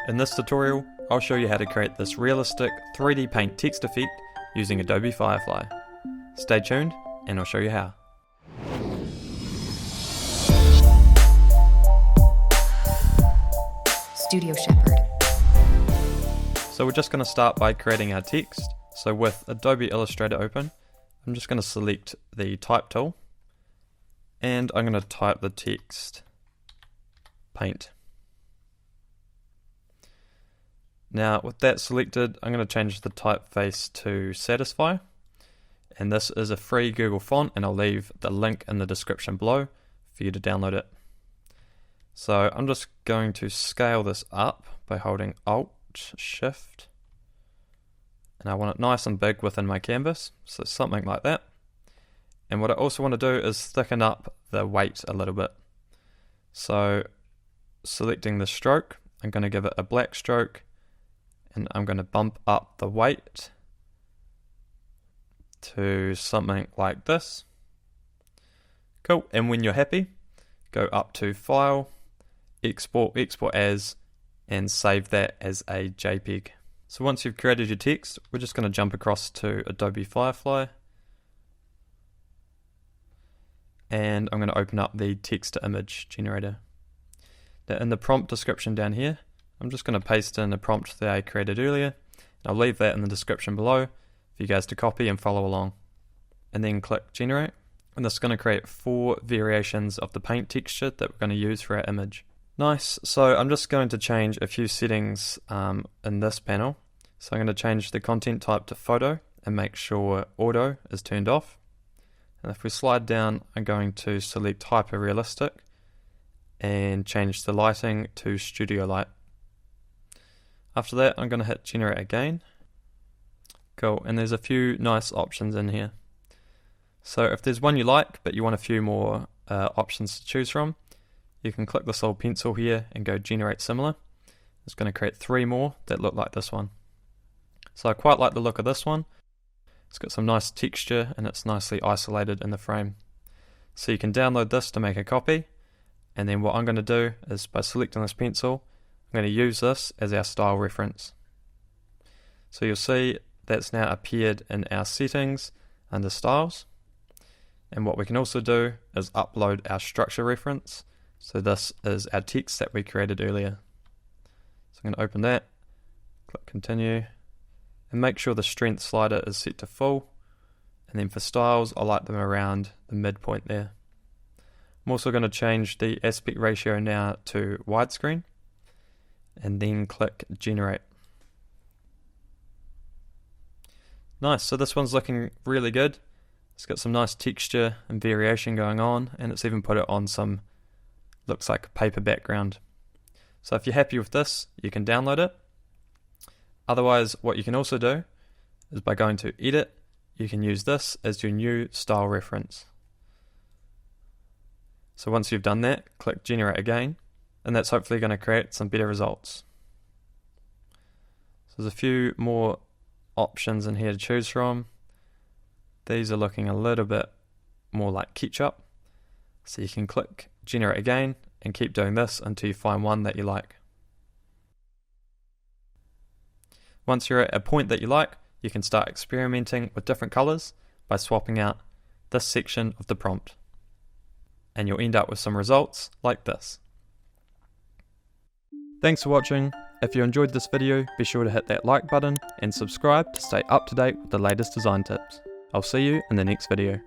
In this tutorial, I'll show you how to create this realistic 3D paint text effect using Adobe Firefly. Stay tuned and I'll show you how. Studio Shepherd. So we're just going to start by creating our text. So with Adobe Illustrator open, I'm just going to select the type tool and I'm going to type the text paint. Now with that selected, I'm going to change the typeface to Satisfy, and this is a free Google font, and I'll leave the link in the description below for you to download it. So I'm just going to scale this up by holding Alt Shift, and I want it nice and big within my canvas, so something like that. And what I also want to do is thicken up the weight a little bit. So selecting the stroke, I'm going to give it a black stroke, and I'm going to bump up the weight to something like this. Cool, and when you're happy, go up to File, Export As, and save that as a JPEG. So once you've created your text, we're just going to jump across to Adobe Firefly, and I'm going to open up the text to image generator. Now in the prompt description down here, I'm just going to paste in a prompt that I created earlier, and I'll leave that in the description below for you guys to copy and follow along. And then click Generate, and this is going to create 4 variations of the paint texture that we're going to use for our image. Nice, so I'm just going to change a few settings in this panel. So I'm going to change the content type to photo and make sure auto is turned off. And if we slide down, I'm going to select hyper realistic and change the lighting to studio light. After that, I'm going to hit Generate again. Cool, and there's a few nice options in here. So if there's one you like, but you want a few more options to choose from, you can click this little pencil here and go Generate Similar. It's going to create 3 more that look like this one. So I quite like the look of this one. It's got some nice texture and it's nicely isolated in the frame. So you can download this to make a copy, and then what I'm going to do is by selecting this pencil, I'm going to use this as our style reference. So you'll see that's now appeared in our settings under styles. And what we can also do is upload our structure reference. So this is our text that we created earlier. So I'm going to open that, click continue, and make sure the strength slider is set to full. And then for styles, I like them around the midpoint there. I'm also going to change the aspect ratio now to widescreen, and then click Generate. Nice, so this one's looking really good. It's got some nice texture and variation going on, and it's even put it on some, looks like a paper background. So if you're happy with this, you can download it. Otherwise, what you can also do is by going to Edit, you can use this as your new style reference. So once you've done that, click Generate again, and that's hopefully going to create some better results. So there's a few more options in here to choose from. These are looking a little bit more like ketchup. So you can click Generate again and keep doing this until you find one that you like. Once you're at a point that you like, you can start experimenting with different colors by swapping out this section of the prompt. And you'll end up with some results like this. Thanks for watching. If you enjoyed this video, be sure to hit that like button and subscribe to stay up to date with the latest design tips. I'll see you in the next video.